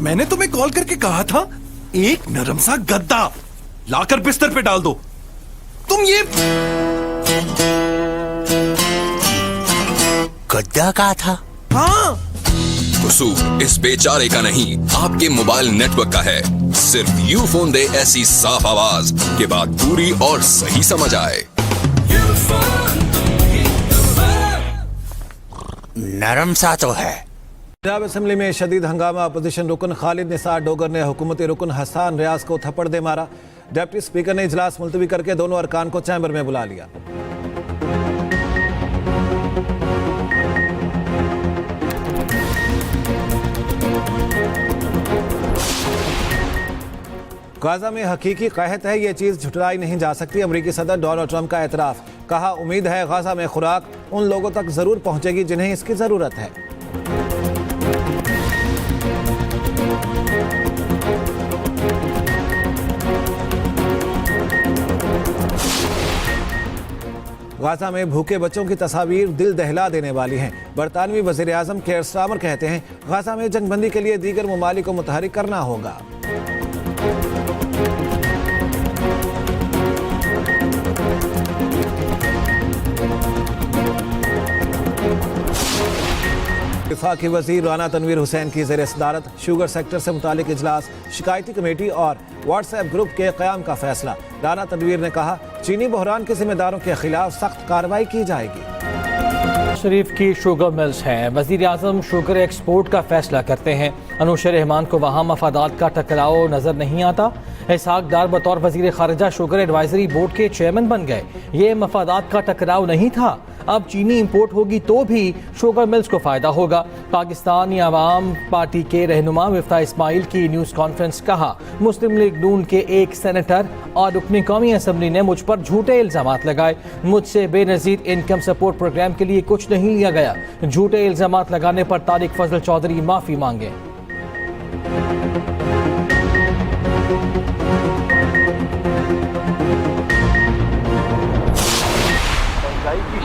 मैंने तुम्हें कॉल करके कहा था एक नरम सा गद्दा लाकर बिस्तर पे डाल दो। तुम ये गद्दा कहा था? हाँ, कसूर इस बेचारे का नहीं, आपके मोबाइल नेटवर्क का है। सिर्फ यूफोन दे ऐसी साफ आवाज कि बात पूरी और सही समझ आए। नरम सा तो है। पंजाब असेंबली में शदीद हंगामा। अपोजिशन रुकन खालिद निसार डोगर ने हुकूमती रुकन हसन रियाज को थप्पड़ दे मारा। डिप्टी स्पीकर ने इजलास मुलतवी करके दोनों अरकान को चैम्बर में बुला लिया। गाजा में हकीकी कहत है, ये चीज़ झुठलाई नहीं जा सकती। अमरीकी सदर डोनाल्ड ट्रंप का एतराफ़। कहा, उम्मीद है गाजा में खुराक उन लोगों तक ज़रूर पहुंचेगी जिन्हें इसकी ज़रूरत है। गाजा में भूखे बच्चों की तस्वीर दिल दहला देने वाली हैं। बरतानवी वज़ीर आज़म केयर स्टारमर कहते हैं, गाजा में जंगबंदी के लिए दीगर ममालिक को मुतहरिक करना होगा। वफाकी वज़ीर राना तनवीर हुसैन की ज़ेर सदारत शुगर सेक्टर से मुतालिक इजलास, शिकायती कमेटी और व्हाट्सएप ग्रुप के क़याम का फैसला। राना तनवीर ने कहा, चीनी बहरान के जिम्मेदारों के खिलाफ सख्त कार्रवाई की जाएगी। शरीफ की शुगर मिल्स हैं, वज़ीर आज़म शुगर एक्सपोर्ट का फैसला करते हैं। अनुशर रहमान को वहाँ मफादात का टकराव नज़र नहीं आता। इसहाक डार बतौर वज़ीर ख़ारिजा शुगर एडवाइजरी बोर्ड के चेयरमैन बन गए। ये मफादात का टकराव नहीं था। अब चीनी इंपोर्ट होगी तो भी शुगर मिल्स को फ़ायदा होगा। पाकिस्तानी अवाम पार्टी के रहनुमा मिफ्ता इस्माइल की न्यूज़ कॉन्फ्रेंस। कहा, मुस्लिम लीग नून के एक सेनेटर और रुकनी कौमी असम्बली ने मुझ पर झूठे इल्ज़ामात लगाए। मुझसे बेनज़ीर इनकम सपोर्ट प्रोग्राम के लिए कुछ नहीं लिया गया। झूठे इल्ज़ामात लगाने पर तारिक फजल चौधरी माफ़ी मांगे।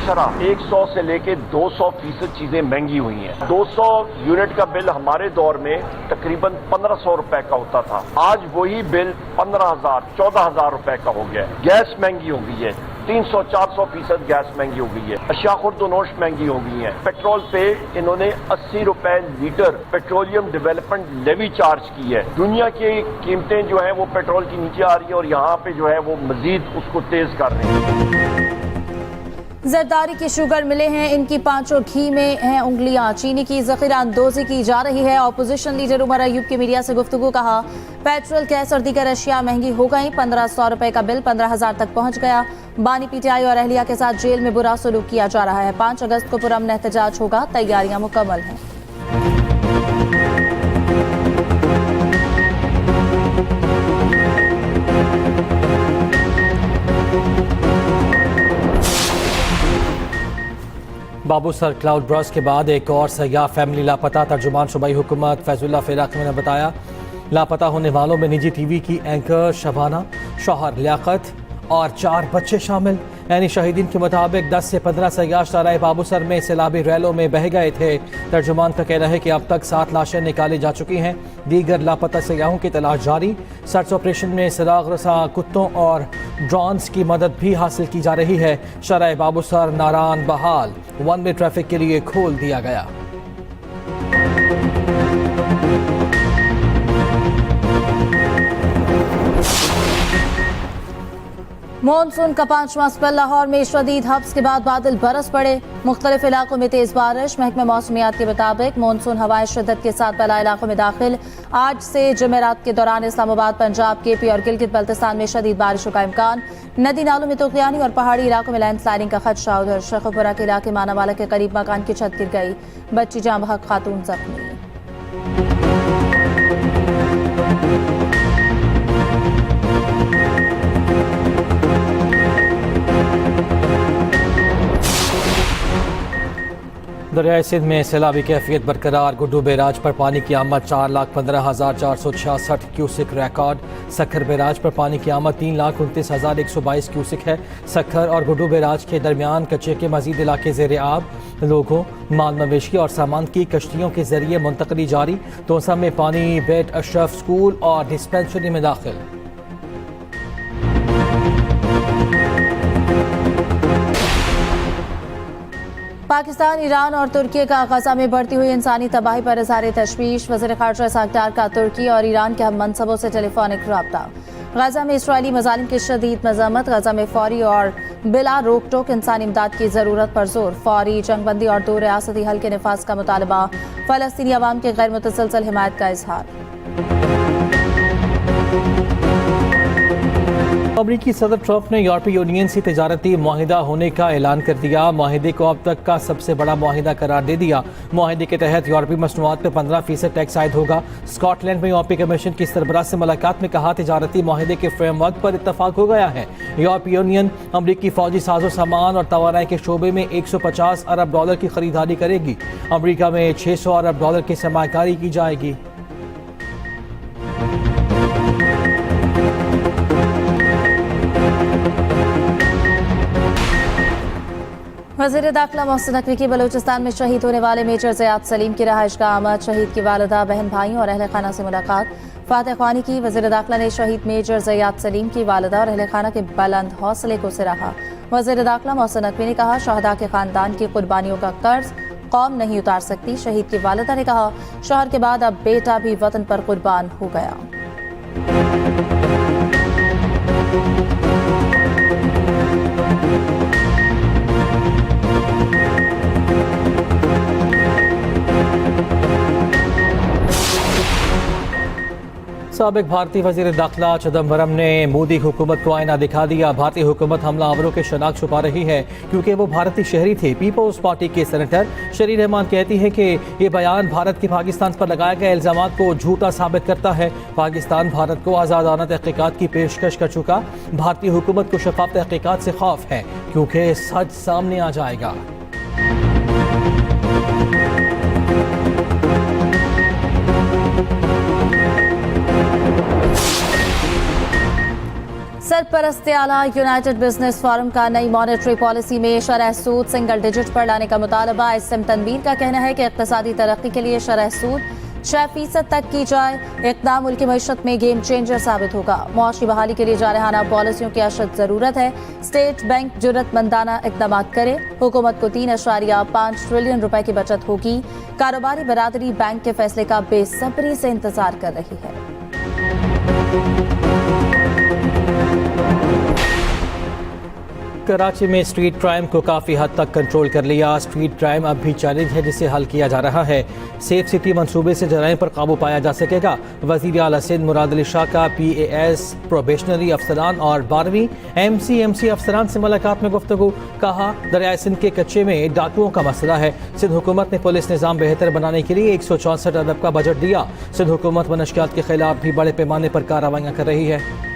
शरह 100 से लेके 200% चीजें महंगी हुई हैं। 200 यूनिट का बिल हमारे दौर में तकरीबन 1500 रुपए का होता था। आज वही बिल 15,000 14,000 रुपए का हो गया है। गैस महंगी हो गई है, 300-400% गैस महंगी हो गई है। अशिया खुर्दनोश महंगी हो गई है। पेट्रोल पे इन्होंने 80 रुपए litre petroleum development levy charge की है। दुनिया की कीमतें जो है वो पेट्रोल की नीचे आ रही है और यहाँ पे जो है वो मजीद उसको तेज कर रहे हैं। जरदारी की शुगर मिले हैं, इनकी पांचों घी में हैं उंगलियां। चीनी की जखीरा अंदोजी की जा रही है। ऑपोजिशन लीडर उमर अयूब की मीडिया से गुफ्तगू। कहा, पेट्रोल गैस और दीगर अशिया महंगी हो गई। 1500 रुपए का बिल 15,000 तक पहुंच गया। बानी पीटीआई और अहलिया के साथ जेल में बुरा सलूक किया जा रहा है। 5 अगस्त को पुरअमन एहतजाज होगा, तैयारियां मुकम्मल हैं। बाबूसर क्लाउड बर्स्ट के बाद एक और सयाह फैमिली लापता। तर्जुमान सूबाई हुकूमत फैजुल्ला फिराकी ने बताया, लापता होने वालों में निजी टीवी की एंकर शबाना, शौहर लियाकत और 4 बच्चे शामिल। यानी शहीदीन के मुताबिक 10 से 15 सयाह शराय बाबूसर में सैलाबी रैलों में बह गए थे। तर्जुमान का कहना है कि अब तक 7 लाशें निकाली जा चुकी हैं। दीगर लापता सयाहों की तलाश जारी। सर्च ऑपरेशन में सराग रसा कुत्तों और ड्रोन्स की मदद भी हासिल की जा रही है। शराय बाबूसर नारान बहाल, 1 वे ट्रैफिक के लिए खोल दिया गया। मॉनसून का 5वां स्पेल। लाहौर में शदीद हब्स के बाद बादल बरस पड़े। मुख्तलिफ इलाकों में तेज बारिश। महकमे मौसमियात के मुताबिक मॉनसून हवाएं शिद्दत के साथ बला इलाकों में दाखिल। आज से जुमेरात के दौरान इस्लामाबाद, पंजाब, केपी और गिलगित बल्तिस्तान में शदीद बारिशों का इम्कान। नदी नालों में तुगयानी और पहाड़ी इलाकों में लैंडस्लाइडिंग का खदशा। उधर शेखुपुरा के इलाके मानावाला के करीब मकान की छत गिर गई, बच्ची जाँ बहक, खातून जख्मी। दरियाई सिंध में सैलाबी कैफियत बरकरार। गुड्डू बैराज पर पानी की आमद 4,15,466 क्यूसिक रिकॉर्ड। सखर बैराज पर पानी की आमद 3,29,122 क्यूसिक है। सखर और गुड्डू बैराज के दरमियान कच्चे के मजीद इलाके ज़ेर आब। लोगों, माल मवेशी और सामान की कश्तियों के जरिए मुंतकली जारी। तोसा में पानी बेट अशरफ स्कूल और डिस्पेंसरी में दाखिल। पाकिस्तान, ईरान और तुर्की का गजा में बढ़ती हुई इंसानी तबाही पर इज़हार तशवीश। वज़ीर ख़ारजा इसहाक़ डार का तुर्की और ईरान के हम मनसबों से टेलीफोनिक रब्ता। गजा में इसराइली मज़ालिम की शदीद मज़म्मत। गजा में फौरी और बिला रोक टोक इंसानी इमदाद की ज़रूरत पर जोर। फौरी जंगबंदी और दो रियासती हल के नफाज का मुतालबा। फ़लस्तीनी अवाम के गैर मुतसलसल हिमायत का इजहार। अमरीकी सदर ट्रंप ने यूरोपीय यूनियन से तजारती मुआहिदा होने का ऐलान कर दिया। मुआहिदे को अब तक का सबसे बड़ा मुआहिदा करार दे दिया। मुआहिदे के तहत यूरोपीय मसनूआत पर 15% टैक्स आयद होगा। स्कॉटलैंड में यूरोपीय कमीशन की सरबराह से मुलाकात में कहा, तजारती मुआहिदे के फ्रेमवर्क पर इत्तफाक हो गया है। यूरोपीय यूनियन अमरीकी फौजी साजो सामान और तवानाई के शोबे में $150 अरब की खरीदारी करेगी। अमरीका में $600 अरब की सरमाकारी की जाएगी। वज़ीर दाखिला मोहसिन नकवी की बलूचिस्तान में शहीद होने वाले मेजर ज़ियाद सलीम की रहाइश का आमद। शहीद की वालिदा, बहन भाई और अहल खाना से मुलाकात। फातह ख्वानी की। वज़ीर दाखिला ने शहीद मेजर ज़ियाद सलीम की वालिदा और अहल खाना के बुलंद हौसले को सराहा। वज़ीर दाखिला मोहसिन नकवी ने कहा, शहदा के खानदान की कुर्बानियों का कर्ज कौम नहीं उतार सकती। शहीद की वालिदा ने कहा, शौहर के बाद अब बेटा भी वतन पर कुर्बान हो गया। साबिक भारतीय वज़ीर दाखिला चिदम्बरम ने मोदी हुकूमत को आईना दिखा दिया। भारतीय हुकूमत हमलावरों के शनाख्त छुपा रही है क्योंकि वो भारतीय शहरी थे। पीपल्स पार्टी के सेनेटर शरीर रहमान कहती हैं कि ये बयान भारत के पाकिस्तान पर लगाए गए इल्ज़ामात को झूठा साबित करता है। पाकिस्तान भारत को आज़ादाना तहक़ीक़ात की पेशकश कर चुका। भारतीय हुकूमत को शफाफ तहक़ीक़ात से खौफ है क्योंकि सच सामने आ जाएगा। सरपरस्त आला यूनाइटेड बिजनेस फोरम का नई मॉनेटरी पॉलिसी में शरह सूद सिंगल डिजिट पर लाने का मुतालबा। एसएम तनवीर का कहना है कि इक़्तिसादी तरक्की के लिए शरह सूद 6% तक की जाए। इक़दाम मुल्की मईशत में गेम चेंजर साबित होगा। मुआशी बहाली के लिए जारहाना पॉलिसियों की अशद ज़रूरत है। स्टेट बैंक जुर्रतमंदाना इक़दाम करे। हुकूमत को 3.5 ट्रिलियन रुपए की बचत होगी। कारोबारी बरादरी बैंक के फैसले का बेसब्री से इंतजार कर रही है। कराची में स्ट्रीट क्राइम को काफ़ी हद तक कंट्रोल कर लिया। स्ट्रीट क्राइम अब भी चैलेंज है जिसे हल किया जा रहा है। सेफ सिटी मंसूबे से जराइम पर काबू पाया जा सकेगा। वज़ीर आला सिंध मुराद अली शाह का PAS प्रोबेशनरी अफसरान और 12वीं MCMC अफसरान से मुलाकात में गुफ्तगू। कहा, दरियाई सिंध के कच्चे में डाकुओं का मसला है। सिंध हुकूमत ने पुलिस निज़ाम बेहतर बनाने के लिए 164 अरब का बजट दिया। सिंध हुकूमत मनशियात के खिलाफ भी बड़े पैमाने पर कार्रवाइयाँ कर रही है।